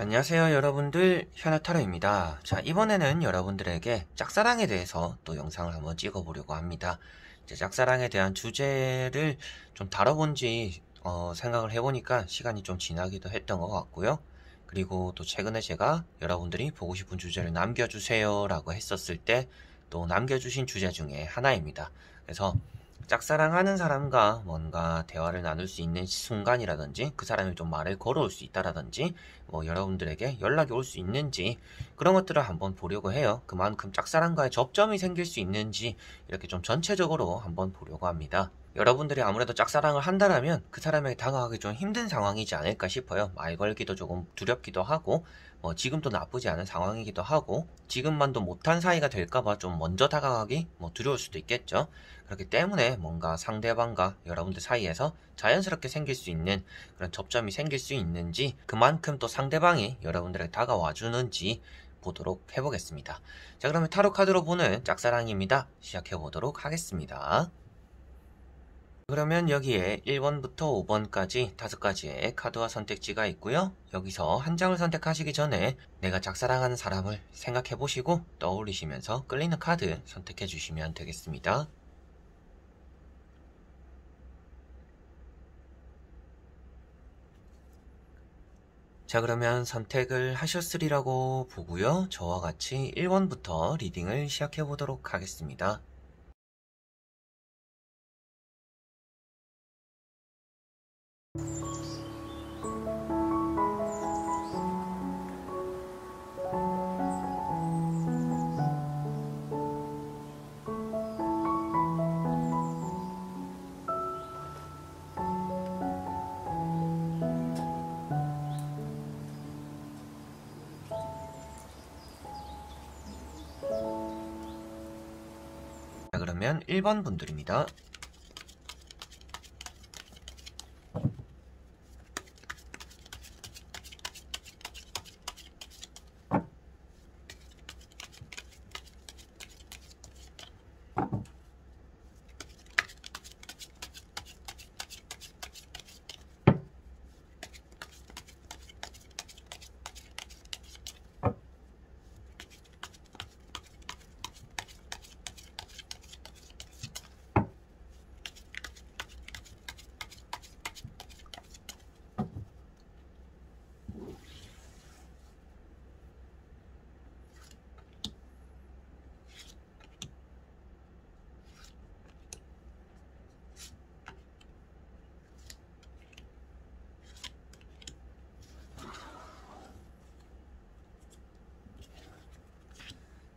안녕하세요 여러분들, 현아타로입니다. 자, 이번에는 여러분들에게 짝사랑에 대해서 또 영상을 한번 찍어보려고 합니다. 이제 짝사랑에 대한 주제를 좀 다뤄본지 생각을 해보니까 시간이 좀 지나기도 했던 것 같고요. 그리고 또 최근에 제가 여러분들이 보고 싶은 주제를 남겨주세요 라고 했었을 때 또 남겨주신 주제 중에 하나입니다. 그래서 짝사랑하는 사람과 뭔가 대화를 나눌 수 있는 순간이라든지 그 사람이 좀 말을 걸어올 수 있다라든지 여러분들에게 연락이 올 수 있는지 그런 것들을 한번 보려고 해요. 그만큼 짝사랑과의 접점이 생길 수 있는지 이렇게 좀 전체적으로 한번 보려고 합니다. 여러분들이 아무래도 짝사랑을 한다라면 그 사람에게 다가가기 좀 힘든 상황이지 않을까 싶어요. 말 걸기도 조금 두렵기도 하고 지금도 나쁘지 않은 상황이기도 하고 지금만도 못한 사이가 될까봐 좀 먼저 다가가기 두려울 수도 있겠죠. 그렇기 때문에 뭔가 상대방과 여러분들 사이에서 자연스럽게 생길 수 있는 그런 접점이 생길 수 있는지 그만큼 또 상대방이 여러분들에게 다가와 주는지 보도록 해보겠습니다. 자, 그러면 타로 카드로 보는 짝사랑입니다. 시작해 보도록 하겠습니다. 그러면 여기에 1번부터 5번까지 5가지의 카드와 선택지가 있고요. 여기서 한 장을 선택하시기 전에 내가 짝사랑하는 사람을 생각해 보시고 떠올리시면서 끌리는 카드 선택해 주시면 되겠습니다. 자, 그러면 선택을 하셨으리라고 보고요. 저와 같이 1번부터 리딩을 시작해 보도록 하겠습니다. 자, 그러면 1번 분들입니다.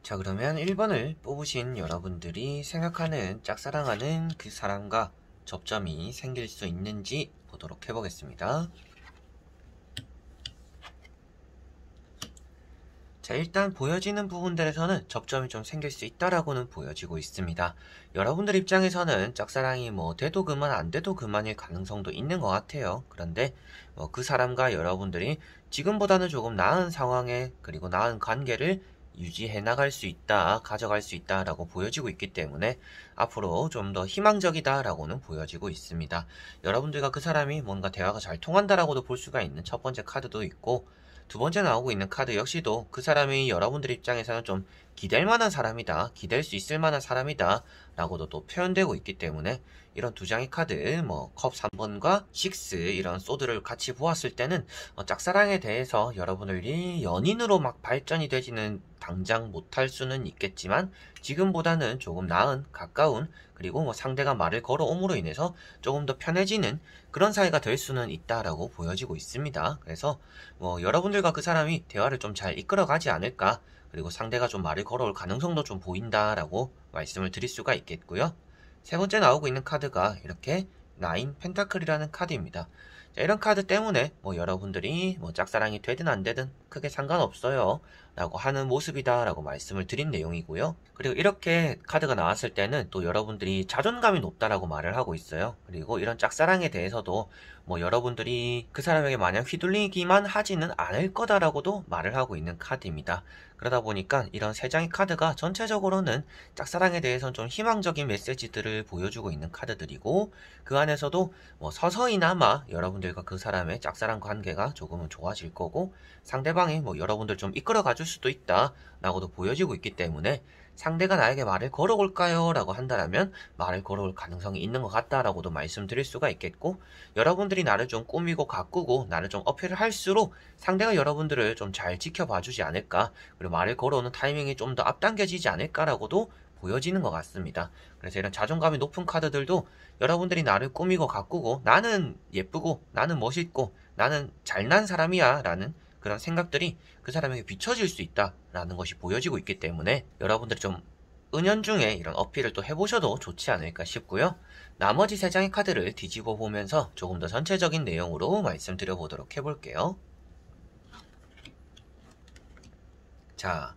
자, 그러면 1번을 뽑으신 여러분들이 생각하는 짝사랑하는 그 사람과 접점이 생길 수 있는지 보도록 해보겠습니다. 자, 일단 보여지는 부분들에서는 접점이 좀 생길 수 있다라고는 보여지고 있습니다. 여러분들 입장에서는 짝사랑이 돼도 그만 안 돼도 그만일 가능성도 있는 것 같아요. 그런데 그 사람과 여러분들이 지금보다는 조금 나은 상황에 그리고 나은 관계를 유지해 나갈 수 있다, 가져갈 수 있다라고 보여지고 있기 때문에 앞으로 좀 더 희망적이다라고는 보여지고 있습니다. 여러분들과 그 사람이 뭔가 대화가 잘 통한다라고도 볼 수가 있는 첫 번째 카드도 있고 두 번째 나오고 있는 카드 역시도 그 사람이 여러분들 입장에서는 좀 기댈 만한 사람이다, 기댈 수 있을 만한 사람이다 라고도 또 표현되고 있기 때문에 이런 두 장의 카드 컵 3번과 6 이런 소드를 같이 보았을 때는 짝사랑에 대해서 여러분들이 연인으로 막 발전이 되지는 당장 못할 수는 있겠지만 지금보다는 조금 나은 가까운 그리고 상대가 말을 걸어옴으로 인해서 조금 더 편해지는 그런 사이가 될 수는 있다라고 보여지고 있습니다. 그래서 여러분들과 그 사람이 대화를 좀 잘 이끌어가지 않을까, 그리고 상대가 좀 말을 걸어올 가능성도 좀 보인다라고 말씀을 드릴 수가 있겠고요. 세 번째 나오고 있는 카드가 이렇게 9 펜타클이라는 카드입니다. 자, 이런 카드 때문에 여러분들이 짝사랑이 되든 안 되든 크게 상관없어요 라고 하는 모습이다 라고 말씀을 드린 내용이고요. 그리고 이렇게 카드가 나왔을 때는 또 여러분들이 자존감이 높다라고 말을 하고 있어요. 그리고 이런 짝사랑에 대해서도 뭐 여러분들이 그 사람에게 마냥 휘둘리기만 하지는 않을 거다라고도 말을 하고 있는 카드입니다. 그러다 보니까 이런 세 장의 카드가 전체적으로는 짝사랑에 대해서는 좀 희망적인 메시지들을 보여주고 있는 카드들이고, 그 안에서도 뭐 서서히나마 여러분들과 그 사람의 짝사랑 관계가 조금은 좋아질 거고, 상대방이 뭐 여러분들 좀 이끌어 가줄 수도 있다 라고도 보여지고 있기 때문에, 상대가 나에게 말을 걸어올까요? 라고 한다면 말을 걸어올 가능성이 있는 것 같다라고도 말씀드릴 수가 있겠고, 여러분들이 나를 좀 꾸미고 가꾸고 나를 좀 어필을 할수록 상대가 여러분들을 좀 잘 지켜봐 주지 않을까, 그리고 말을 걸어오는 타이밍이 좀 더 앞당겨지지 않을까라고도 보여지는 것 같습니다. 그래서 이런 자존감이 높은 카드들도 여러분들이 나를 꾸미고 가꾸고 나는 예쁘고 나는 멋있고 나는 잘난 사람이야 라는 그런 생각들이 그 사람에게 비춰질 수 있다라는 것이 보여지고 있기 때문에, 여러분들이 좀 은연중에 이런 어필을 또 해보셔도 좋지 않을까 싶고요. 나머지 세 장의 카드를 뒤집어 보면서 조금 더 전체적인 내용으로 말씀드려 보도록 해볼게요. 자,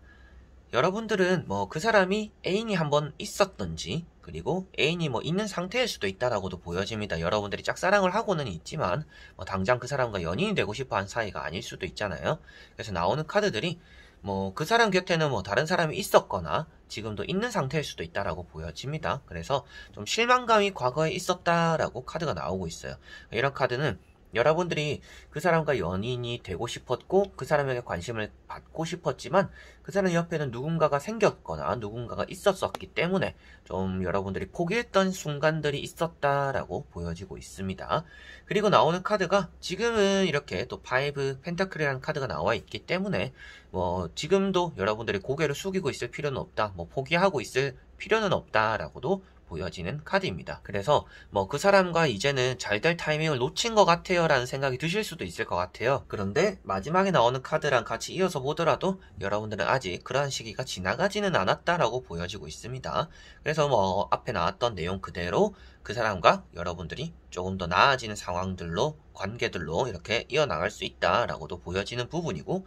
여러분들은 뭐 그 사람이 애인이 한번 있었던지, 그리고 애인이 뭐 있는 상태일 수도 있다라고도 보여집니다. 여러분들이 짝사랑을 하고는 있지만 뭐 당장 그 사람과 연인이 되고 싶어 한 사이가 아닐 수도 있잖아요. 그래서 나오는 카드들이 뭐 그 사람 곁에는 뭐 다른 사람이 있었거나 지금도 있는 상태일 수도 있다라고 보여집니다. 그래서 좀 실망감이 과거에 있었다라고 카드가 나오고 있어요. 이런 카드는 여러분들이 그 사람과 연인이 되고 싶었고 그 사람에게 관심을 받고 싶었지만 그 사람 옆에는 누군가가 생겼거나 누군가가 있었었기 때문에 좀 여러분들이 포기했던 순간들이 있었다라고 보여지고 있습니다. 그리고 나오는 카드가 지금은 이렇게 또 파이브 펜타클이라는 카드가 나와 있기 때문에 뭐 지금도 여러분들이 고개를 숙이고 있을 필요는 없다, 뭐 포기하고 있을 필요는 없다라고도 보여지는 카드입니다. 그래서 뭐 그 사람과 이제는 잘 될 타이밍을 놓친 것 같아요 라는 생각이 드실 수도 있을 것 같아요. 그런데 마지막에 나오는 카드랑 같이 이어서 보더라도 여러분들은 아직 그러한 시기가 지나가지는 않았다라고 보여지고 있습니다. 그래서 뭐 앞에 나왔던 내용 그대로 그 사람과 여러분들이 조금 더 나아지는 상황들로, 관계들로 이렇게 이어나갈 수 있다라고도 보여지는 부분이고,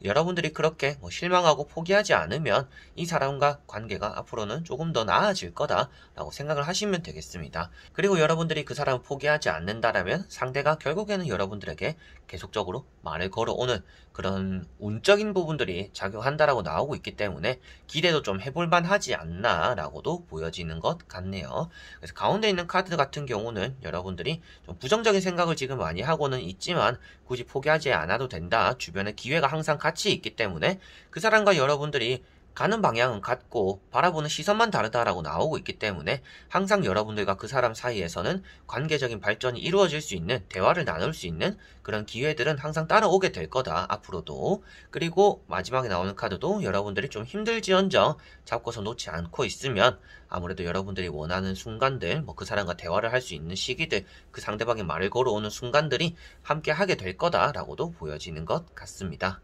여러분들이 그렇게 뭐 실망하고 포기하지 않으면 이 사람과 관계가 앞으로는 조금 더 나아질 거다라고 생각을 하시면 되겠습니다. 그리고 여러분들이 그 사람을 포기하지 않는다라면 상대가 결국에는 여러분들에게 계속적으로 말을 걸어오는 그런 운적인 부분들이 작용한다라고 나오고 있기 때문에 기대도 좀 해볼만 하지 않나라고도 보여지는 것 같네요. 그래서 가운데 있는 카드 같은 경우는 여러분들이 좀 부정적인 생각을 지금 많이 하고는 있지만 굳이 포기하지 않아도 된다, 주변에 기회가 항상 같이 있기 때문에 그 사람과 여러분들이 가는 방향은 같고 바라보는 시선만 다르다라고 나오고 있기 때문에 항상 여러분들과 그 사람 사이에서는 관계적인 발전이 이루어질 수 있는, 대화를 나눌 수 있는 그런 기회들은 항상 따라오게 될 거다, 앞으로도. 그리고 마지막에 나오는 카드도 여러분들이 좀 힘들지언정 잡고서 놓지 않고 있으면 아무래도 여러분들이 원하는 순간들, 뭐 그 사람과 대화를 할 수 있는 시기들, 그 상대방의 말을 걸어오는 순간들이 함께 하게 될 거다라고도 보여지는 것 같습니다.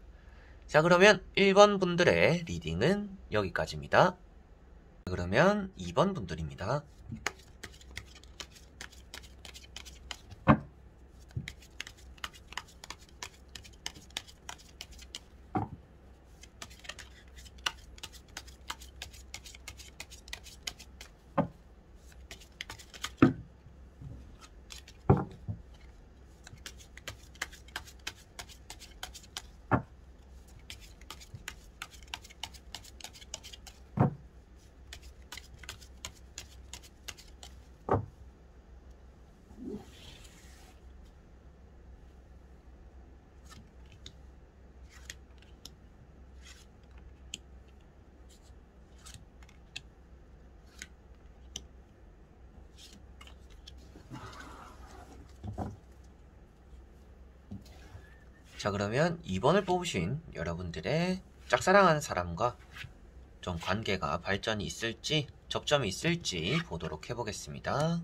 자, 그러면 1번 분들의 리딩은 여기까지입니다. 그러면 2번 분들입니다. 자, 그러면 2번을 뽑으신 여러분들의 짝사랑하는 사람과 좀 관계가 발전이 있을지, 접점이 있을지 보도록 해보겠습니다.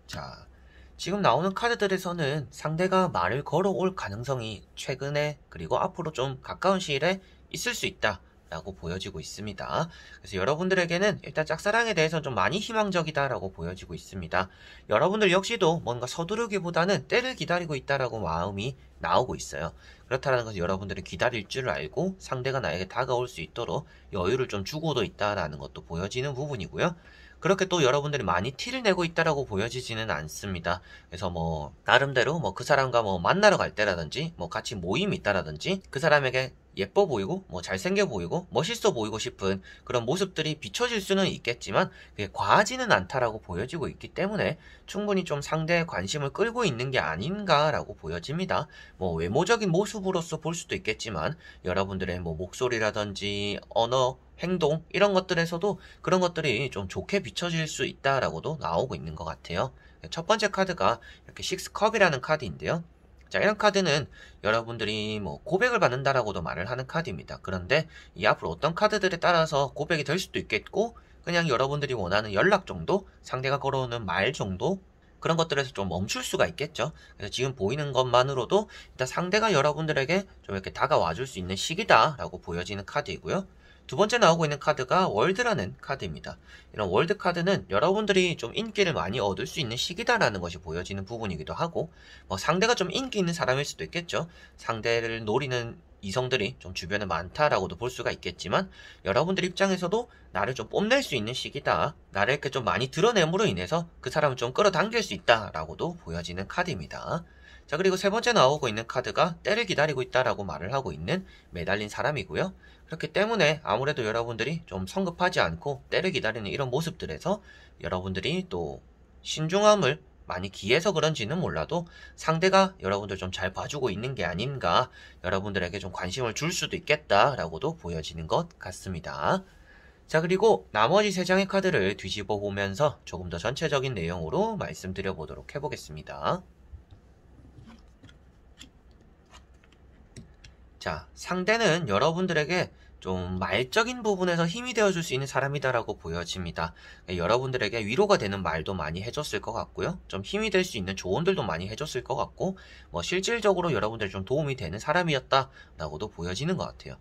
자, 지금 나오는 카드들에서는 상대가 말을 걸어올 가능성이 최근에 그리고 앞으로 좀 가까운 시일에 있을 수 있다 라고 보여지고 있습니다. 그래서 여러분들에게는 일단 짝사랑에 대해서 좀 많이 희망적이다라고 보여지고 있습니다. 여러분들 역시도 뭔가 서두르기보다는 때를 기다리고 있다라고 마음이 나오고 있어요. 그렇다는 것은 여러분들이 기다릴 줄 알고 상대가 나에게 다가올 수 있도록 여유를 좀 주고도 있다라는 것도 보여지는 부분이고요. 그렇게 또 여러분들이 많이 티를 내고 있다라고 보여지지는 않습니다. 그래서 뭐 나름대로 뭐 그 사람과 뭐 만나러 갈 때라든지 뭐 같이 모임이 있다라든지 그 사람에게 예뻐 보이고 뭐 잘생겨 보이고 멋있어 보이고 싶은 그런 모습들이 비춰질 수는 있겠지만 그게 과하지는 않다라고 보여지고 있기 때문에 충분히 좀 상대의 관심을 끌고 있는 게 아닌가라고 보여집니다. 뭐 외모적인 모습으로서 볼 수도 있겠지만 여러분들의 뭐 목소리라든지 언어, 행동 이런 것들에서도 그런 것들이 좀 좋게 비춰질 수 있다라고도 나오고 있는 것 같아요. 첫 번째 카드가 이렇게 식스컵이라는 카드인데요. 자, 이런 카드는 여러분들이 뭐 고백을 받는다라고도 말을 하는 카드입니다. 그런데 이 앞으로 어떤 카드들에 따라서 고백이 될 수도 있겠고 그냥 여러분들이 원하는 연락 정도, 상대가 걸어오는 말 정도 그런 것들에서 좀 멈출 수가 있겠죠. 그래서 지금 보이는 것만으로도 일단 상대가 여러분들에게 좀 이렇게 다가와 줄 수 있는 시기다라고 보여지는 카드이고요. 두 번째 나오고 있는 카드가 월드라는 카드입니다. 이런 월드 카드는 여러분들이 좀 인기를 많이 얻을 수 있는 시기다라는 것이 보여지는 부분이기도 하고 뭐 상대가 좀 인기 있는 사람일 수도 있겠죠. 상대를 노리는 이성들이 좀 주변에 많다라고도 볼 수가 있겠지만 여러분들 입장에서도 나를 좀 뽐낼 수 있는 시기다. 나를 이렇게 좀 많이 드러냄으로 인해서 그 사람을 좀 끌어당길 수 있다라고도 보여지는 카드입니다. 자, 그리고 세 번째 나오고 있는 카드가 때를 기다리고 있다라고 말을 하고 있는 매달린 사람이고요. 그렇기 때문에 아무래도 여러분들이 좀 성급하지 않고 때를 기다리는 이런 모습들에서 여러분들이 또 신중함을 많이 기해서 그런지는 몰라도 상대가 여러분들 좀 잘 봐주고 있는 게 아닌가, 여러분들에게 좀 관심을 줄 수도 있겠다라고도 보여지는 것 같습니다. 자, 그리고 나머지 세 장의 카드를 뒤집어 보면서 조금 더 전체적인 내용으로 말씀드려 보도록 해보겠습니다. 자, 상대는 여러분들에게 좀 말적인 부분에서 힘이 되어줄 수 있는 사람이다라고 보여집니다. 여러분들에게 위로가 되는 말도 많이 해줬을 것 같고요. 좀 힘이 될 수 있는 조언들도 많이 해줬을 것 같고, 뭐 실질적으로 여러분들 좀 도움이 되는 사람이었다라고도 보여지는 것 같아요.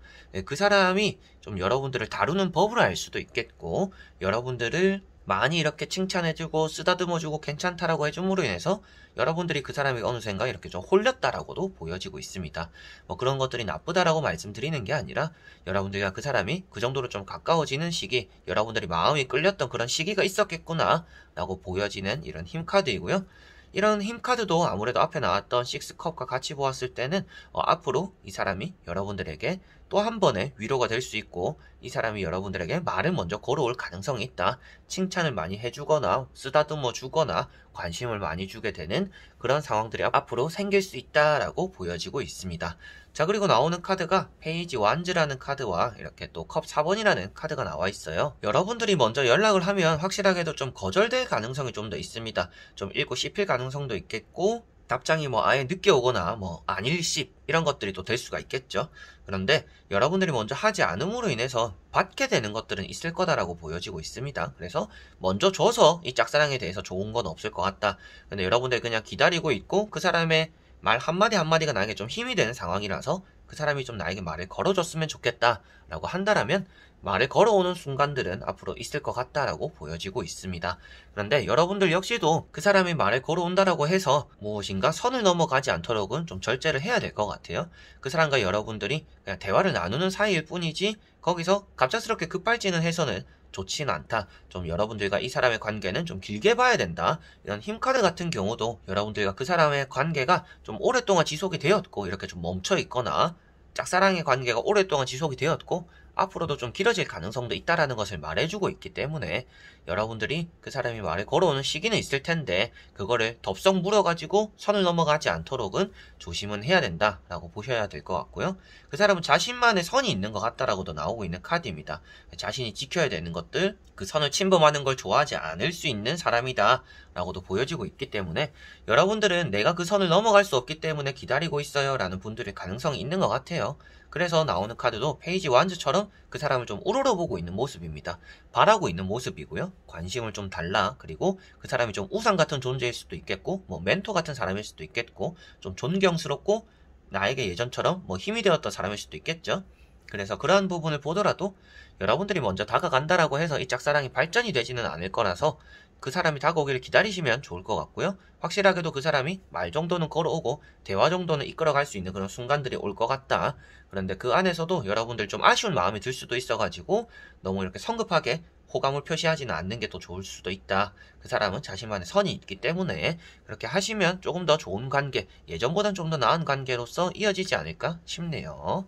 그 사람이 좀 여러분들을 다루는 법을 알 수도 있겠고, 여러분들을 많이 이렇게 칭찬해주고 쓰다듬어주고 괜찮다라고 해줌으로 인해서 여러분들이 그 사람이 어느샌가 이렇게 좀 홀렸다라고도 보여지고 있습니다. 뭐 그런 것들이 나쁘다라고 말씀드리는 게 아니라 여러분들과 그 사람이 그 정도로 좀 가까워지는 시기, 여러분들이 마음이 끌렸던 그런 시기가 있었겠구나 라고 보여지는 이런 힘카드이고요. 이런 힘카드도 아무래도 앞에 나왔던 식스컵과 같이 보았을 때는 앞으로 이 사람이 여러분들에게 또 한 번의 위로가 될 수 있고 이 사람이 여러분들에게 말을 먼저 걸어올 가능성이 있다. 칭찬을 많이 해주거나 쓰다듬어 주거나 관심을 많이 주게 되는 그런 상황들이 앞으로 생길 수 있다라고 보여지고 있습니다. 자, 그리고 나오는 카드가 페이지 완즈라는 카드와 이렇게 또 컵 4번이라는 카드가 나와 있어요. 여러분들이 먼저 연락을 하면 확실하게도 좀 거절될 가능성이 좀 더 있습니다. 좀 읽고 씹힐 가능성도 있겠고 답장이 뭐 아예 늦게 오거나 뭐 안일십 이런 것들이 또 될 수가 있겠죠. 그런데 여러분들이 먼저 하지 않음으로 인해서 받게 되는 것들은 있을 거다라고 보여지고 있습니다. 그래서 먼저 줘서 이 짝사랑에 대해서 좋은 건 없을 것 같다. 근데 여러분들 그냥 기다리고 있고 그 사람의 말 한마디 한마디가 나에게 좀 힘이 되는 상황이라서 그 사람이 좀 나에게 말을 걸어줬으면 좋겠다 라고 한다라면 말을 걸어오는 순간들은 앞으로 있을 것 같다라고 보여지고 있습니다. 그런데 여러분들 역시도 그 사람이 말을 걸어온다라고 해서 무엇인가 선을 넘어가지 않도록은 좀 절제를 해야 될 것 같아요. 그 사람과 여러분들이 그냥 대화를 나누는 사이일 뿐이지 거기서 갑작스럽게 급발진을 해서는 좋지는 않다. 좀 여러분들과 이 사람의 관계는 좀 길게 봐야 된다. 이런 힘카드 같은 경우도 여러분들과 그 사람의 관계가 좀 오랫동안 지속이 되었고 이렇게 좀 멈춰 있거나 짝사랑의 관계가 오랫동안 지속이 되었고 앞으로도 좀 길어질 가능성도 있다라는 것을 말해주고 있기 때문에 여러분들이 그 사람이 말을 걸어오는 시기는 있을 텐데 그거를 덥석 물어가지고 선을 넘어가지 않도록은 조심은 해야 된다라고 보셔야 될 것 같고요. 그 사람은 자신만의 선이 있는 것 같다라고도 나오고 있는 카드입니다. 자신이 지켜야 되는 것들, 그 선을 침범하는 걸 좋아하지 않을 수 있는 사람이다 라고도 보여지고 있기 때문에 여러분들은 내가 그 선을 넘어갈 수 없기 때문에 기다리고 있어요 라는 분들의 가능성이 있는 것 같아요. 그래서 나오는 카드도 페이지 완즈처럼 그 사람을 좀 우러러보고 있는 모습입니다. 바라고 있는 모습이고요. 관심을 좀 달라. 그리고 그 사람이 좀 우상 같은 존재일 수도 있겠고 뭐 멘토 같은 사람일 수도 있겠고 좀 존경스럽고 나에게 예전처럼 뭐 힘이 되었던 사람일 수도 있겠죠. 그래서 그러한 부분을 보더라도 여러분들이 먼저 다가간다라고 해서 이 짝사랑이 발전이 되지는 않을 거라서 그 사람이 다가오기를 기다리시면 좋을 것 같고요. 확실하게도 그 사람이 말 정도는 걸어오고 대화 정도는 이끌어갈 수 있는 그런 순간들이 올 것 같다. 그런데 그 안에서도 여러분들 좀 아쉬운 마음이 들 수도 있어가지고 너무 이렇게 성급하게 호감을 표시하지는 않는 게 더 좋을 수도 있다. 그 사람은 자신만의 선이 있기 때문에 그렇게 하시면 조금 더 좋은 관계, 예전보단 좀 더 나은 관계로서 이어지지 않을까 싶네요.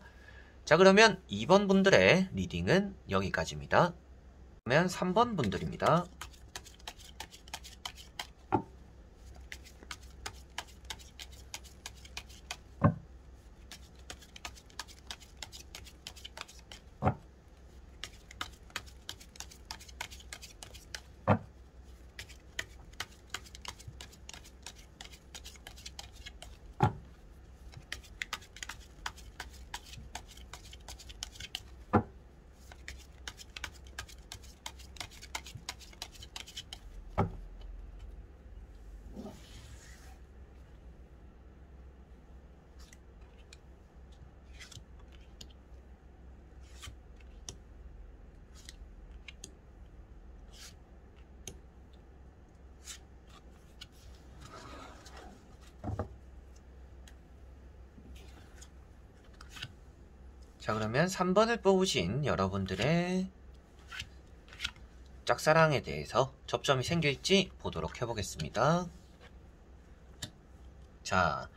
자, 그러면 2번 분들의 리딩은 여기까지입니다. 그러면 3번 분들입니다. 자, 그러면 3번을 뽑으신 여러분들의 짝사랑에 대해서 접점이 생길지 보도록 해보겠습니다. 자,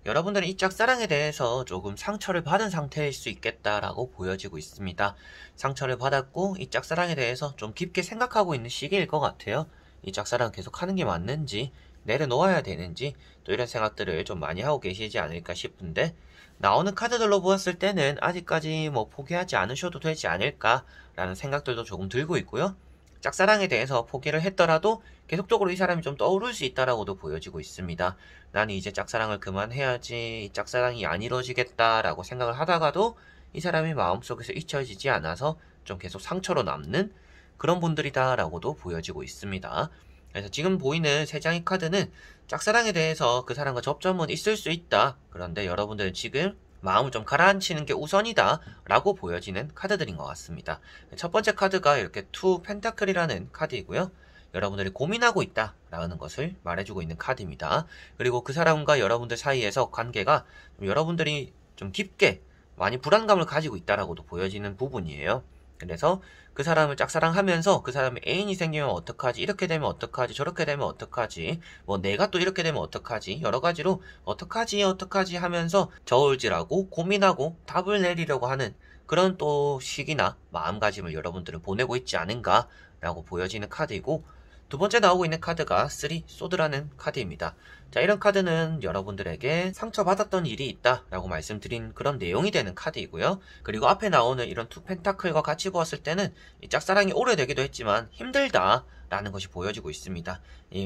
여러분들은 이 짝사랑에 대해서 조금 상처를 받은 상태일 수 있겠다라고 보여지고 있습니다. 상처를 받았고 이 짝사랑에 대해서 좀 깊게 생각하고 있는 시기일 것 같아요. 이 짝사랑 계속 하는 게 맞는지, 내려놓아야 되는지, 또 이런 생각들을 좀 많이 하고 계시지 않을까 싶은데, 나오는 카드들로 보았을 때는 아직까지 뭐 포기하지 않으셔도 되지 않을까라는 생각들도 조금 들고 있고요. 짝사랑에 대해서 포기를 했더라도 계속적으로 이 사람이 좀 떠오를 수 있다라고도 보여지고 있습니다. 나는 이제 짝사랑을 그만해야지, 이 짝사랑이 안 이루어지겠다라고 생각을 하다가도 이 사람이 마음속에서 잊혀지지 않아서 좀 계속 상처로 남는 그런 분들이다라고도 보여지고 있습니다. 그래서 지금 보이는 세 장의 카드는 짝사랑에 대해서 그 사람과 접점은 있을 수 있다. 그런데 여러분들은 지금 마음을 좀 가라앉히는 게 우선이다 라고 보여지는 카드들인 것 같습니다. 첫 번째 카드가 이렇게 투 펜타클이라는 카드이고요. 여러분들이 고민하고 있다 라는 것을 말해주고 있는 카드입니다. 그리고 그 사람과 여러분들 사이에서 관계가 여러분들이 좀 깊게 많이 불안감을 가지고 있다라고도 보여지는 부분이에요. 그래서 그 사람을 짝사랑하면서 그 사람의 애인이 생기면 어떡하지, 이렇게 되면 어떡하지, 저렇게 되면 어떡하지, 뭐 내가 또 이렇게 되면 어떡하지, 여러 가지로 어떡하지 하면서 저울질하고 고민하고 답을 내리려고 하는 그런 또 시기나 마음가짐을 여러분들은 보내고 있지 않은가 라고 보여지는 카드이고, 두 번째 나오고 있는 카드가 3 소드라는 카드입니다. 자, 이런 카드는 여러분들에게 상처받았던 일이 있다 라고 말씀드린 그런 내용이 되는 카드이고요. 그리고 앞에 나오는 이런 투 펜타클과 같이 보았을 때는 이 짝사랑이 오래되기도 했지만 힘들다 라는 것이 보여지고 있습니다.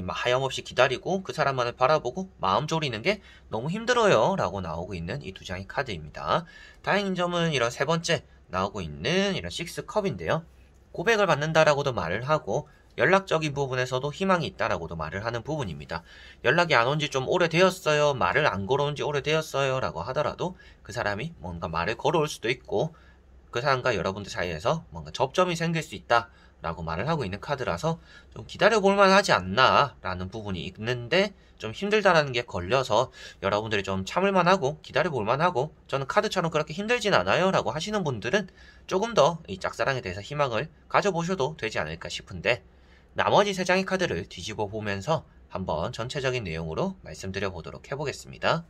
하염없이 기다리고 그 사람만을 바라보고 마음 졸이는 게 너무 힘들어요 라고 나오고 있는 이 두 장의 카드입니다. 다행인 점은 이런 세 번째 나오고 있는 이런 6컵인데요. 고백을 받는다라고도 말을 하고 연락적인 부분에서도 희망이 있다라고도 말을 하는 부분입니다. 연락이 안 온 지 좀 오래되었어요, 말을 안 걸어온 지 오래되었어요 라고 하더라도 그 사람이 뭔가 말을 걸어올 수도 있고 그 사람과 여러분들 사이에서 뭔가 접점이 생길 수 있다 라고 말을 하고 있는 카드라서 좀 기다려볼 만하지 않나 라는 부분이 있는데, 좀 힘들다라는 게 걸려서 여러분들이 좀 참을 만하고 기다려볼 만하고 저는 카드처럼 그렇게 힘들진 않아요 라고 하시는 분들은 조금 더 이 짝사랑에 대해서 희망을 가져보셔도 되지 않을까 싶은데, 나머지 세 장의 카드를 뒤집어 보면서 한번 전체적인 내용으로 말씀드려 보도록 해보겠습니다.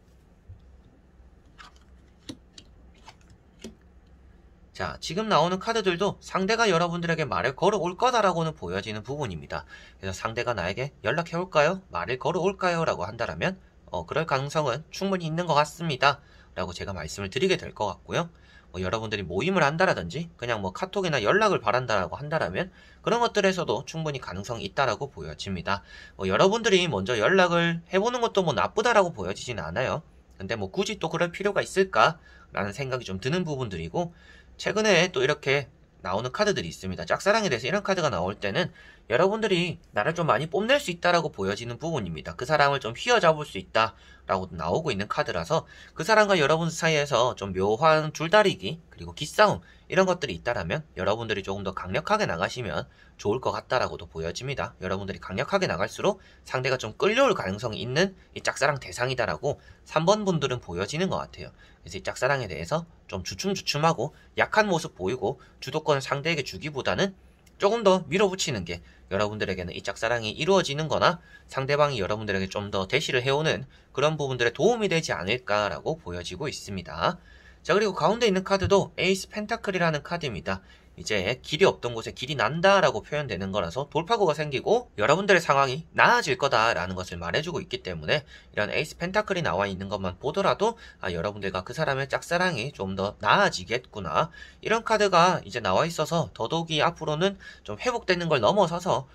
자, 지금 나오는 카드들도 상대가 여러분들에게 말을 걸어올 거다라고는 보여지는 부분입니다. 그래서 상대가 나에게 연락해 올까요? 말을 걸어올까요? 라고 한다면 그럴 가능성은 충분히 있는 것 같습니다 라고 제가 말씀을 드리게 될 것 같고요. 여러분들이 모임을 한다라든지 그냥 카톡이나 연락을 바란다라고 한다면 그런 것들에서도 충분히 가능성이 있다라고 보여집니다. 여러분들이 먼저 연락을 해보는 것도 나쁘다라고 보여지진 않아요. 근데 굳이 또 그럴 필요가 있을까? 라는 생각이 좀 드는 부분들이고, 최근에 또 이렇게 나오는 카드들이 있습니다. 짝사랑에 대해서 이런 카드가 나올 때는 여러분들이 나를 좀 많이 뽐낼 수 있다라고 보여지는 부분입니다. 그 사람을 좀 휘어잡을 수 있다라고 나오고 있는 카드라서 그 사람과 여러분 사이에서 좀 묘한 줄다리기 그리고 기싸움 이런 것들이 있다라면 여러분들이 조금 더 강력하게 나가시면 좋을 것 같다라고도 보여집니다. 여러분들이 강력하게 나갈수록 상대가 좀 끌려올 가능성이 있는 이 짝사랑 대상이다라고 3번 분들은 보여지는 것 같아요. 그래서 이 짝사랑에 대해서 좀 주춤주춤하고 약한 모습 보이고 주도권을 상대에게 주기보다는 조금 더 밀어붙이는 게 여러분들에게는 이 짝사랑이 이루어지는 거나 상대방이 여러분들에게 좀 더 대시를 해오는 그런 부분들에 도움이 되지 않을까라고 보여지고 있습니다. 자, 그리고 가운데 있는 카드도 에이스 펜타클이라는 카드입니다. 이제 길이 없던 곳에 길이 난다라고 표현되는 거라서 돌파구가 생기고 여러분들의 상황이 나아질 거다라는 것을 말해주고 있기 때문에 이런 에이스 펜타클이 나와 있는 것만 보더라도 여러분들과 그 사람의 짝사랑이 좀 더 나아지겠구나, 이런 카드가 이제 나와 있어서 더더욱이 앞으로는 좀 회복되는 걸 넘어서서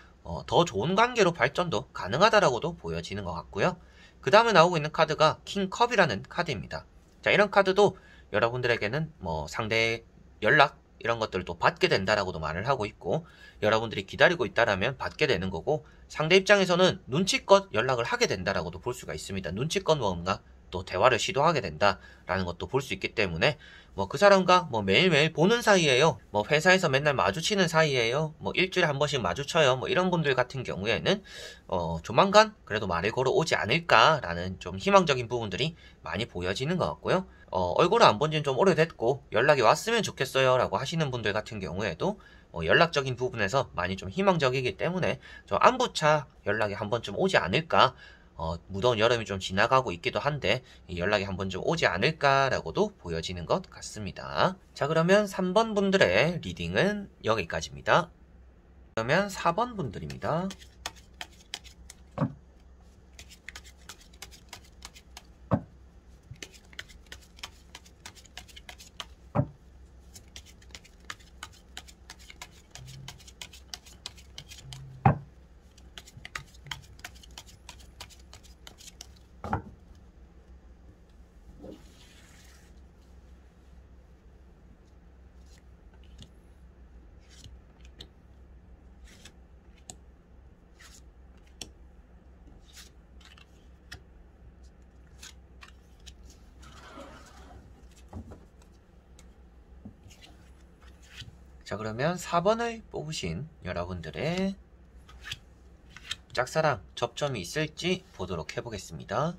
더 좋은 관계로 발전도 가능하다라고도 보여지는 것 같고요. 그 다음에 나오고 있는 카드가 킹컵이라는 카드입니다. 자, 이런 카드도 여러분들에게는 뭐 상대의 연락 이런 것들도 받게 된다라고도 말을 하고 있고, 여러분들이 기다리고 있다라면 받게 되는 거고, 상대 입장에서는 눈치껏 연락을 하게 된다라고도 볼 수가 있습니다. 눈치껏 뭔가 또 대화를 시도하게 된다라는 것도 볼 수 있기 때문에 뭐 그 사람과 뭐 매일매일 보는 사이에요, 뭐 회사에서 맨날 마주치는 사이에요, 뭐 일주일에 한 번씩 마주쳐요, 뭐 이런 분들 같은 경우에는 조만간 그래도 말을 걸어 오지 않을까라는 좀 희망적인 부분들이 많이 보여지는 것 같고요. 얼굴을 안 본 지는 좀 오래됐고 연락이 왔으면 좋겠어요 라고 하시는 분들 같은 경우에도 연락적인 부분에서 많이 좀 희망적이기 때문에 좀 안부차 연락이 한 번쯤 오지 않을까, 무더운 여름이 좀 지나가고 있기도 한데 연락이 한 번쯤 오지 않을까라고도 보여지는 것 같습니다. 자, 그러면 3번 분들의 리딩은 여기까지입니다. 그러면 4번 분들입니다. 자, 그러면 4번을 뽑으신 여러분들의 짝사랑 접점이 있을지 보도록 해보겠습니다.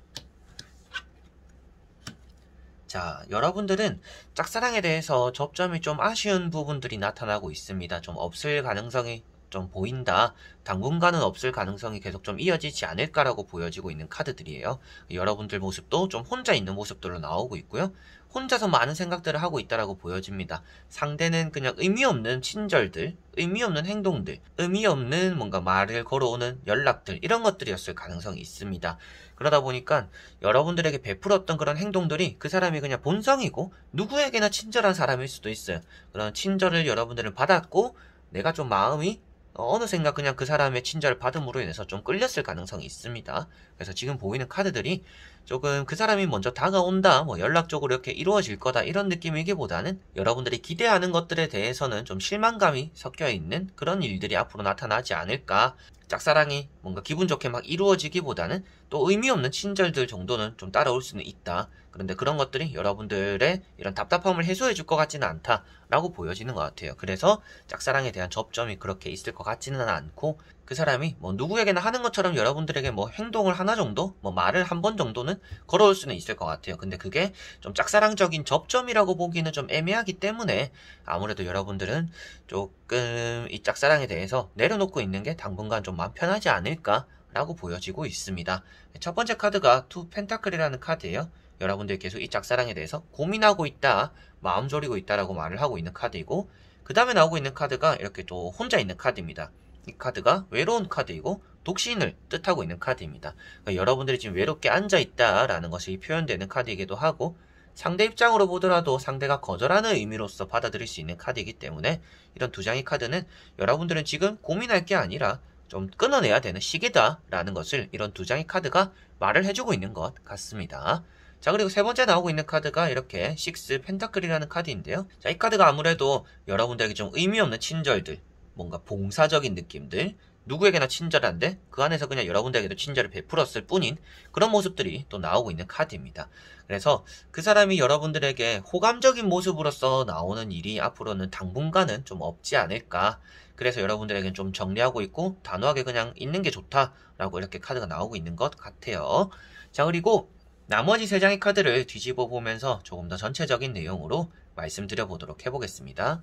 자, 여러분들은 짝사랑에 대해서 접점이 좀 아쉬운 부분들이 나타나고 있습니다. 좀 없을 가능성이 좀 보인다, 당분간은 없을 가능성이 계속 좀 이어지지 않을까라고 보여지고 있는 카드들이에요. 여러분들 모습도 좀 혼자 있는 모습들로 나오고 있고요. 혼자서 많은 생각들을 하고 있다라고 보여집니다. 상대는 그냥 의미 없는 친절들, 의미 없는 행동들, 의미 없는 뭔가 말을 걸어오는 연락들, 이런 것들이었을 가능성이 있습니다. 그러다 보니까 여러분들에게 베풀었던 그런 행동들이 그 사람이 그냥 본성이고 누구에게나 친절한 사람일 수도 있어요. 그런 친절을 여러분들은 받았고 내가 좀 마음이 어느샌가 그냥 그 사람의 친절을 받음으로 인해서 좀 끌렸을 가능성이 있습니다. 그래서 지금 보이는 카드들이 조금 그 사람이 먼저 다가온다, 뭐 연락적으로 이렇게 이루어질 거다, 이런 느낌이기보다는 여러분들이 기대하는 것들에 대해서는 좀 실망감이 섞여 있는 그런 일들이 앞으로 나타나지 않을까. 짝사랑이 뭔가 기분 좋게 막 이루어지기보다는 또 의미 없는 친절들 정도는 좀 따라올 수는 있다. 그런데 그런 것들이 여러분들의 이런 답답함을 해소해 줄 것 같지는 않다 라고 보여지는 것 같아요. 그래서 짝사랑에 대한 접점이 그렇게 있을 것 같지는 않고, 그 사람이 뭐 누구에게나 하는 것처럼 여러분들에게 뭐 행동을 하나 정도, 뭐 말을 한 번 정도는 걸어올 수는 있을 것 같아요. 근데 그게 좀 짝사랑적인 접점이라고 보기는 좀 애매하기 때문에 아무래도 여러분들은 조금 이 짝사랑에 대해서 내려놓고 있는 게 당분간 좀 마음 편하지 않을까 라고 보여지고 있습니다. 첫 번째 카드가 투 펜타클이라는 카드예요. 여러분들이 계속 이 짝사랑에 대해서 고민하고 있다, 마음 졸이고 있다라고 말을 하고 있는 카드이고, 그 다음에 나오고 있는 카드가 이렇게 또 혼자 있는 카드입니다. 이 카드가 외로운 카드이고 독신을 뜻하고 있는 카드입니다. 그러니까 여러분들이 지금 외롭게 앉아있다라는 것이 표현되는 카드이기도 하고, 상대 입장으로 보더라도 상대가 거절하는 의미로서 받아들일 수 있는 카드이기 때문에 이런 두 장의 카드는 여러분들은 지금 고민할 게 아니라 좀 끊어내야 되는 시기다라는 것을 이런 두 장의 카드가 말을 해주고 있는 것 같습니다. 자, 그리고 세 번째 나오고 있는 카드가 이렇게 식스 펜타클이라는 카드인데요. 자, 이 카드가 아무래도 여러분들에게 좀 의미 없는 친절들, 뭔가 봉사적인 느낌들, 누구에게나 친절한데 그 안에서 그냥 여러분들에게도 친절을 베풀었을 뿐인 그런 모습들이 또 나오고 있는 카드입니다. 그래서 그 사람이 여러분들에게 호감적인 모습으로서 나오는 일이 앞으로는 당분간은 좀 없지 않을까. 그래서 여러분들에게는 좀 정리하고 있고 단호하게 그냥 있는 게 좋다라고 이렇게 카드가 나오고 있는 것 같아요. 자, 그리고 나머지 3장의 카드를 뒤집어 보면서 조금 더 전체적인 내용으로 말씀드려 보도록 해보겠습니다.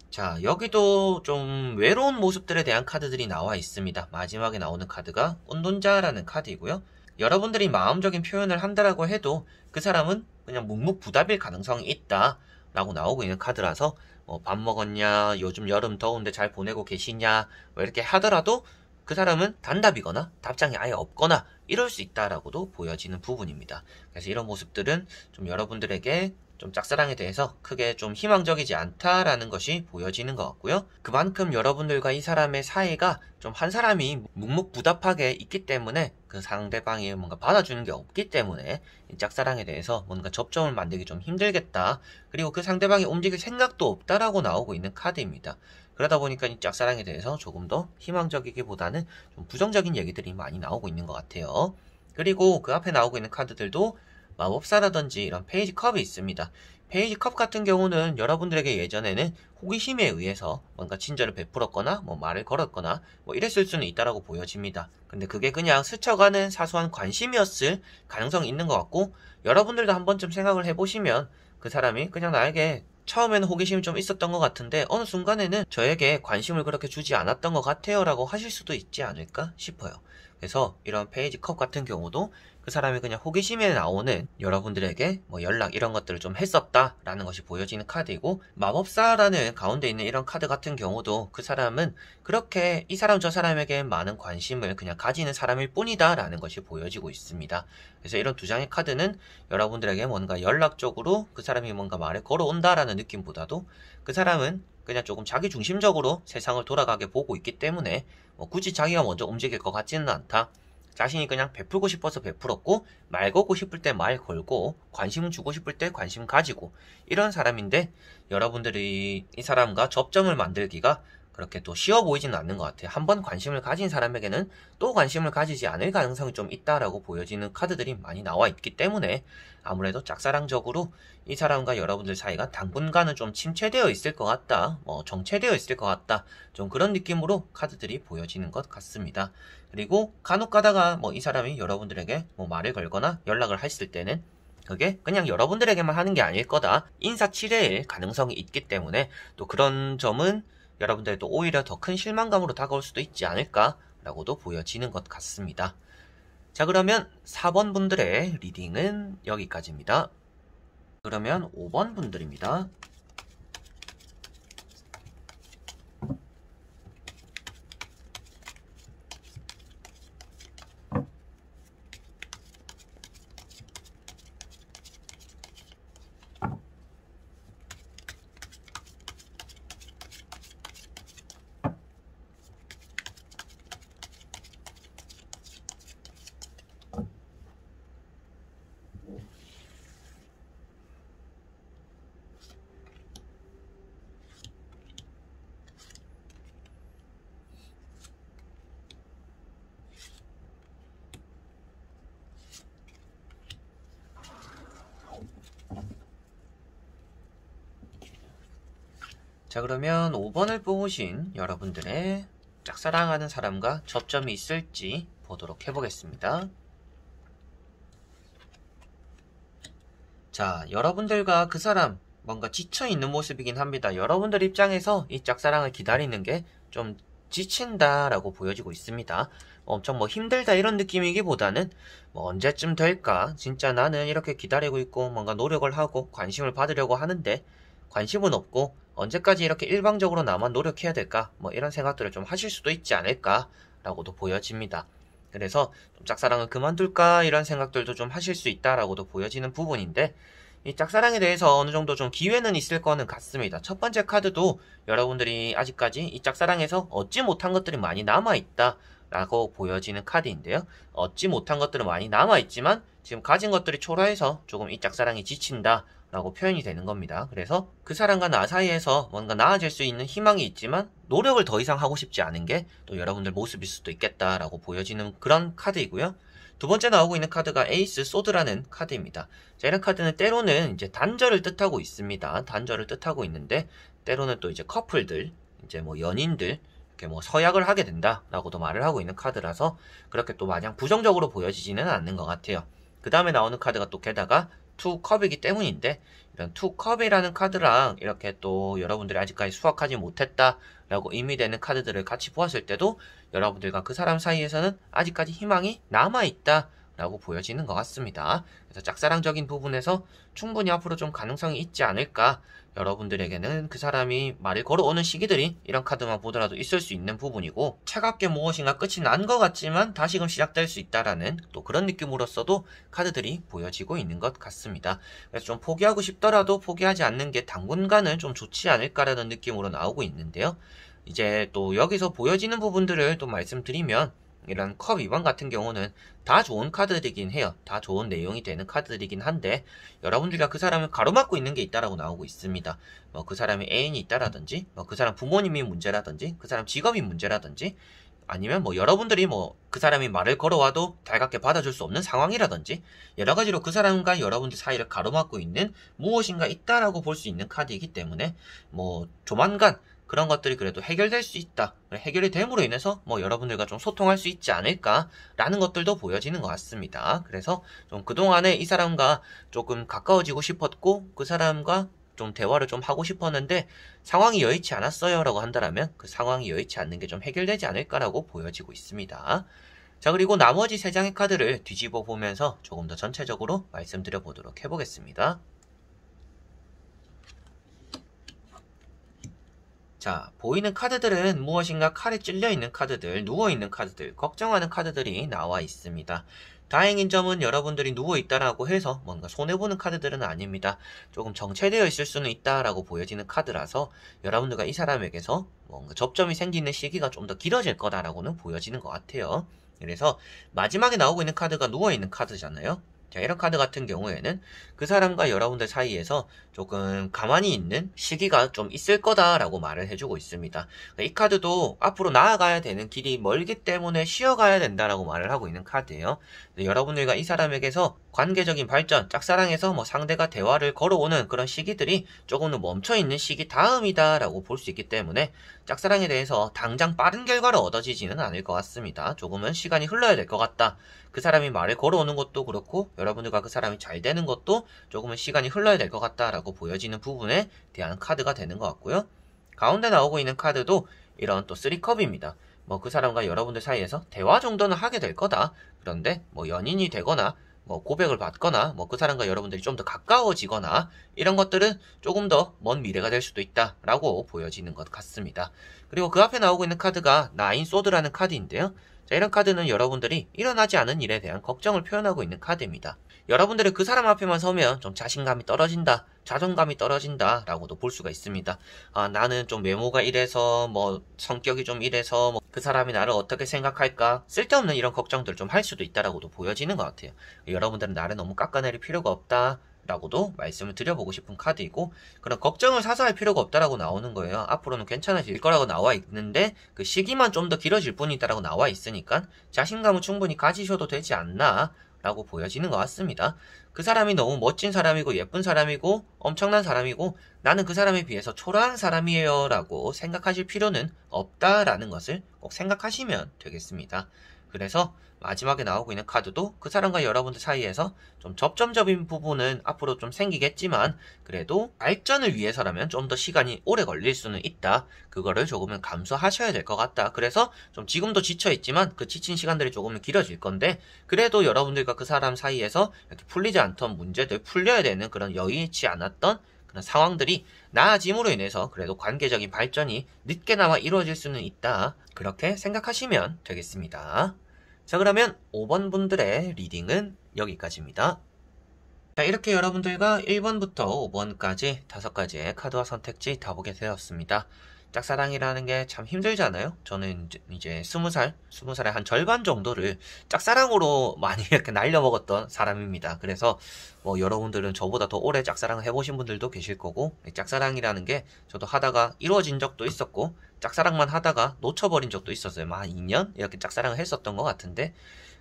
자, 여기도 좀 외로운 모습들에 대한 카드들이 나와 있습니다. 마지막에 나오는 카드가 운돈자라는 카드이고요. 여러분들이 마음적인 표현을 한다라고 해도 그 사람은 그냥 묵묵부답일 가능성이 있다 라고 나오고 있는 카드라서 밥 먹었냐, 요즘 여름 더운데 잘 보내고 계시냐 이렇게 하더라도 그 사람은 단답이거나 답장이 아예 없거나 이럴 수 있다라고도 보여지는 부분입니다. 그래서 이런 모습들은 좀 여러분들에게 좀 짝사랑에 대해서 크게 좀 희망적이지 않다라는 것이 보여지는 것 같고요. 그만큼 여러분들과 이 사람의 사이가 좀 한 사람이 묵묵부답하게 있기 때문에 그 상대방이 뭔가 받아주는 게 없기 때문에 이 짝사랑에 대해서 뭔가 접점을 만들기 좀 힘들겠다. 그리고 그 상대방이 움직일 생각도 없다라고 나오고 있는 카드입니다. 그러다 보니까 이 짝사랑에 대해서 조금 더 희망적이기보다는 좀 부정적인 얘기들이 많이 나오고 있는 것 같아요. 그리고 그 앞에 나오고 있는 카드들도 마법사라든지 이런 페이지 컵이 있습니다. 페이지 컵 같은 경우는 여러분들에게 예전에는 호기심에 의해서 뭔가 친절을 베풀었거나 말을 걸었거나 이랬을 수는 있다라고 보여집니다. 근데 그게 그냥 스쳐가는 사소한 관심이었을 가능성이 있는 것 같고, 여러분들도 한 번쯤 생각을 해보시면 그 사람이 그냥 나에게 처음에는 호기심이 좀 있었던 것 같은데 어느 순간에는 저에게 관심을 그렇게 주지 않았던 것 같아요 라고 하실 수도 있지 않을까 싶어요. 그래서 이런 페이지 컵 같은 경우도 그 사람이 그냥 호기심에 나오는 여러분들에게 연락 이런 것들을 좀 했었다라는 것이 보여지는 카드이고, 마법사라는 가운데 있는 이런 카드 같은 경우도 그 사람은 그렇게 이 사람 저 사람에게 많은 관심을 그냥 가지는 사람일 뿐이다 라는 것이 보여지고 있습니다. 그래서 이런 2장의 카드는 여러분들에게 뭔가 연락적으로 그 사람이 뭔가 말을 걸어온다라는 느낌보다도 그 사람은 그냥 조금 자기 중심적으로 세상을 돌아가게 보고 있기 때문에 굳이 자기가 먼저 움직일 것 같지는 않다. 자신이 그냥 베풀고 싶어서 베풀었고, 말 걸고 싶을 때 말 걸고, 관심 주고 싶을 때 관심 가지고, 이런 사람인데 여러분들이 이 사람과 접점을 만들기가 그렇게 또 쉬워 보이지는 않는 것 같아요. 한번 관심을 가진 사람에게는 또 관심을 가지지 않을 가능성이 좀 있다라고 보여지는 카드들이 많이 나와 있기 때문에 아무래도 짝사랑적으로 이 사람과 여러분들 사이가 당분간은 좀 침체되어 있을 것 같다, 정체되어 있을 것 같다, 좀 그런 느낌으로 카드들이 보여지는 것 같습니다. 그리고 간혹 가다가 이 사람이 여러분들에게 말을 걸거나 연락을 했을 때는 그게 그냥 여러분들에게만 하는 게 아닐 거다, 인사치레일 가능성이 있기 때문에 또 그런 점은 여러분들도 오히려 더 큰 실망감으로 다가올 수도 있지 않을까라고도 보여지는 것 같습니다. 자, 그러면 4번 분들의 리딩은 여기까지입니다. 그러면 5번 분들입니다. 자, 그러면 5번을 뽑으신 여러분들의 짝사랑하는 사람과 접점이 있을지 보도록 해보겠습니다. 자, 여러분들과 그 사람 뭔가 지쳐있는 모습이긴 합니다. 여러분들 입장에서 이 짝사랑을 기다리는 게 좀 지친다라고 보여지고 있습니다. 엄청 힘들다 이런 느낌이기보다는 언제쯤 될까? 진짜 나는 이렇게 기다리고 있고 뭔가 노력을 하고 관심을 받으려고 하는데 관심은 없고 언제까지 이렇게 일방적으로 나만 노력해야 될까? 이런 생각들을 좀 하실 수도 있지 않을까? 라고도 보여집니다. 그래서 좀 짝사랑을 그만둘까? 이런 생각들도 좀 하실 수 있다라고도 보여지는 부분인데, 이 짝사랑에 대해서 어느 정도 좀 기회는 있을 거는 같습니다. 첫 번째 카드도 여러분들이 아직까지 이 짝사랑에서 얻지 못한 것들이 많이 남아있다 라고 보여지는 카드인데요. 얻지 못한 것들은 많이 남아있지만 지금 가진 것들이 초라해서 조금 이 짝사랑이 지친다 라고 표현이 되는 겁니다. 그래서 그 사람과 나 사이에서 뭔가 나아질 수 있는 희망이 있지만 노력을 더 이상 하고 싶지 않은 게 또 여러분들 모습일 수도 있겠다라고 보여지는 그런 카드이고요. 두 번째 나오고 있는 카드가 에이스 소드라는 카드입니다. 자, 이런 카드는 때로는 이제 단절을 뜻하고 있습니다. 단절을 뜻하고 있는데 때로는 또 이제 커플들, 이제 뭐 연인들 이렇게 뭐 서약을 하게 된다라고도 말을 하고 있는 카드라서 그렇게 또 마냥 부정적으로 보여지지는 않는 것 같아요. 그 다음에 나오는 카드가 또 게다가 투 컵이기 때문인데 이런 투 컵이라는 카드랑 이렇게 또 여러분들이 아직까지 수확하지 못했다라고 의미되는 카드들을 같이 보았을 때도 여러분들과 그 사람 사이에서는 아직까지 희망이 남아있다 라고 보여지는 것 같습니다. 그래서 짝사랑적인 부분에서 충분히 앞으로 좀 가능성이 있지 않을까. 여러분들에게는 그 사람이 말을 걸어오는 시기들이 이런 카드만 보더라도 있을 수 있는 부분이고 차갑게 무엇인가 끝이 난 것 같지만 다시금 시작될 수 있다라는 또 그런 느낌으로서도 카드들이 보여지고 있는 것 같습니다. 그래서 좀 포기하고 싶더라도 포기하지 않는 게 당분간은 좀 좋지 않을까라는 느낌으로 나오고 있는데요. 이제 또 여기서 보여지는 부분들을 또 말씀드리면 이런 컵 2번 같은 경우는 다 좋은 카드들이긴 해요. 다 좋은 내용이 되는 카드들이긴 한데 여러분들과 그 사람을 가로막고 있는 게 있다라고 나오고 있습니다. 뭐 그 사람의 애인이 있다라든지 뭐 그 사람 부모님이 문제라든지 그 사람 직업이 문제라든지 아니면 뭐 여러분들이 뭐 그 사람이 말을 걸어와도 달갑게 받아줄 수 없는 상황이라든지 여러 가지로 그 사람과 여러분들 사이를 가로막고 있는 무엇인가 있다라고 볼 수 있는 카드이기 때문에 뭐 조만간 그런 것들이 그래도 해결될 수 있다. 해결이 됨으로 인해서 뭐 여러분들과 좀 소통할 수 있지 않을까라는 것들도 보여지는 것 같습니다. 그래서 좀 그동안에 이 사람과 조금 가까워지고 싶었고 그 사람과 좀 대화를 좀 하고 싶었는데 상황이 여의치 않았어요 라고 한다면 그 상황이 여의치 않는 게 좀 해결되지 않을까라고 보여지고 있습니다. 자, 그리고 나머지 3장의 카드를 뒤집어 보면서 조금 더 전체적으로 말씀드려 보도록 해보겠습니다. 자, 보이는 카드들은 무엇인가 칼에 찔려있는 카드들, 누워있는 카드들, 걱정하는 카드들이 나와 있습니다. 다행인 점은 여러분들이 누워있다라고 해서 뭔가 손해보는 카드들은 아닙니다. 조금 정체되어 있을 수는 있다라고 보여지는 카드라서 여러분들과 이 사람에게서 뭔가 접점이 생기는 시기가 좀 더 길어질 거다라고는 보여지는 것 같아요. 그래서 마지막에 나오고 있는 카드가 누워있는 카드잖아요. 자, 이런 카드 같은 경우에는 그 사람과 여러분들 사이에서 조금 가만히 있는 시기가 좀 있을 거다라고 말을 해주고 있습니다. 이 카드도 앞으로 나아가야 되는 길이 멀기 때문에 쉬어가야 된다라고 말을 하고 있는 카드예요. 여러분들과 이 사람에게서 관계적인 발전, 짝사랑에서 뭐 상대가 대화를 걸어오는 그런 시기들이 조금은 멈춰있는 시기 다음이다라고 볼 수 있기 때문에 짝사랑에 대해서 당장 빠른 결과를 얻어지지는 않을 것 같습니다. 조금은 시간이 흘러야 될 것 같다. 그 사람이 말을 걸어오는 것도 그렇고 여러분들과 그 사람이 잘 되는 것도 조금은 시간이 흘러야 될 것 같다라고 보여지는 부분에 대한 카드가 되는 것 같고요. 가운데 나오고 있는 카드도 이런 또 3컵입니다. 뭐 그 사람과 여러분들 사이에서 대화 정도는 하게 될 거다. 그런데 뭐 연인이 되거나 뭐 고백을 받거나 뭐 그 사람과 여러분들이 좀 더 가까워지거나 이런 것들은 조금 더 먼 미래가 될 수도 있다라고 보여지는 것 같습니다. 그리고 그 앞에 나오고 있는 카드가 나인 소드라는 카드인데요. 자, 이런 카드는 여러분들이 일어나지 않은 일에 대한 걱정을 표현하고 있는 카드입니다. 여러분들이 그 사람 앞에만 서면 좀 자신감이 떨어진다, 자존감이 떨어진다 라고도 볼 수가 있습니다. 아, 나는 좀 외모가 이래서 뭐 성격이 좀 이래서 뭐 그 사람이 나를 어떻게 생각할까 쓸데없는 이런 걱정들을 좀 할 수도 있다라고도 보여지는 것 같아요. 여러분들은 나를 너무 깎아내릴 필요가 없다 라고도 말씀을 드려보고 싶은 카드이고 그런 걱정을 사서 할 필요가 없다라고 나오는 거예요. 앞으로는 괜찮아질 거라고 나와 있는데 그 시기만 좀 더 길어질 뿐이다라고 나와 있으니까 자신감은 충분히 가지셔도 되지 않나 라고 보여지는 것 같습니다. 그 사람이 너무 멋진 사람이고 예쁜 사람이고 엄청난 사람이고 나는 그 사람에 비해서 초라한 사람이에요 라고 생각하실 필요는 없다라는 것을 꼭 생각하시면 되겠습니다. 그래서 마지막에 나오고 있는 카드도 그 사람과 여러분들 사이에서 좀 접점적인 부분은 앞으로 좀 생기겠지만 그래도 발전을 위해서라면 좀 더 시간이 오래 걸릴 수는 있다. 그거를 조금은 감수하셔야 될 것 같다. 그래서 좀 지금도 지쳐있지만 그 지친 시간들이 조금은 길어질 건데 그래도 여러분들과 그 사람 사이에서 이렇게 풀리지 않던 문제들 풀려야 되는 그런 여의치 않았던 그런 상황들이 나아짐으로 인해서 그래도 관계적인 발전이 늦게나마 이루어질 수는 있다. 그렇게 생각하시면 되겠습니다. 자, 그러면 5번 분들의 리딩은 여기까지입니다. 자, 이렇게 여러분들과 1번부터 5번까지 5가지의 카드와 선택지 다 보게 되었습니다. 짝사랑이라는 게 참 힘들잖아요. 저는 이제 20살의 한 절반 정도를 짝사랑으로 많이 이렇게 날려먹었던 사람입니다. 그래서 뭐 여러분들은 저보다 더 오래 짝사랑을 해보신 분들도 계실 거고, 짝사랑이라는 게 저도 하다가 이루어진 적도 있었고, 짝사랑만 하다가 놓쳐버린 적도 있었어요. 한 2년 이렇게 짝사랑을 했었던 것 같은데,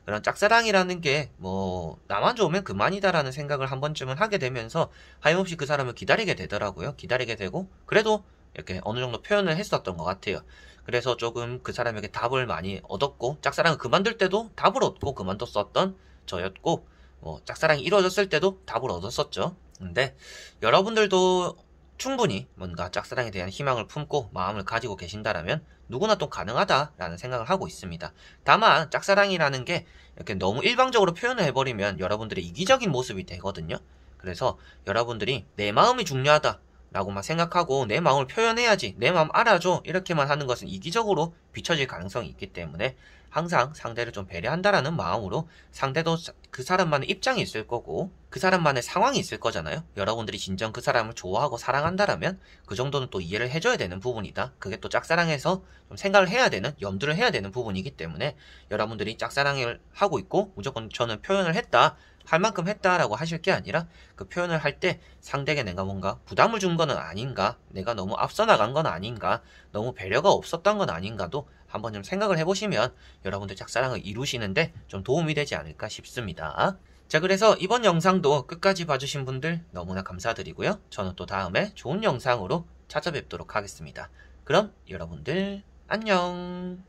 그런 짝사랑이라는 게 뭐 나만 좋으면 그만이다라는 생각을 한 번쯤은 하게 되면서 하염없이 그 사람을 기다리게 되더라고요. 기다리게 되고 그래도 이렇게 어느 정도 표현을 했었던 것 같아요. 그래서 조금 그 사람에게 답을 많이 얻었고, 짝사랑을 그만둘 때도 답을 얻고 그만뒀었던 저였고, 뭐 짝사랑이 이루어졌을 때도 답을 얻었었죠. 근데 여러분들도 충분히 뭔가 짝사랑에 대한 희망을 품고 마음을 가지고 계신다라면 누구나 또 가능하다라는 생각을 하고 있습니다. 다만 짝사랑이라는 게 이렇게 너무 일방적으로 표현을 해버리면 여러분들의 이기적인 모습이 되거든요. 그래서 여러분들이 내 마음이 중요하다 라고만 생각하고 내 마음을 표현해야지, 내 마음 알아줘, 이렇게만 하는 것은 이기적으로 비춰질 가능성이 있기 때문에 항상 상대를 좀 배려한다라는 마음으로, 상대도 그 사람만의 입장이 있을 거고 그 사람만의 상황이 있을 거잖아요. 여러분들이 진정 그 사람을 좋아하고 사랑한다라면 그 정도는 또 이해를 해줘야 되는 부분이다. 그게 또 짝사랑에서 좀 생각을 해야 되는, 염두를 해야 되는 부분이기 때문에 여러분들이 짝사랑을 하고 있고 무조건 저는 표현을 했다, 할 만큼 했다라고 하실 게 아니라, 그 표현을 할 때 상대에게 내가 뭔가 부담을 준 거는 아닌가, 내가 너무 앞서 나간 건 아닌가, 너무 배려가 없었던 건 아닌가도 한번 좀 생각을 해보시면 여러분들 짝사랑을 이루시는데 좀 도움이 되지 않을까 싶습니다. 자, 그래서 이번 영상도 끝까지 봐주신 분들 너무나 감사드리고요. 저는 또 다음에 좋은 영상으로 찾아뵙도록 하겠습니다. 그럼 여러분들 안녕.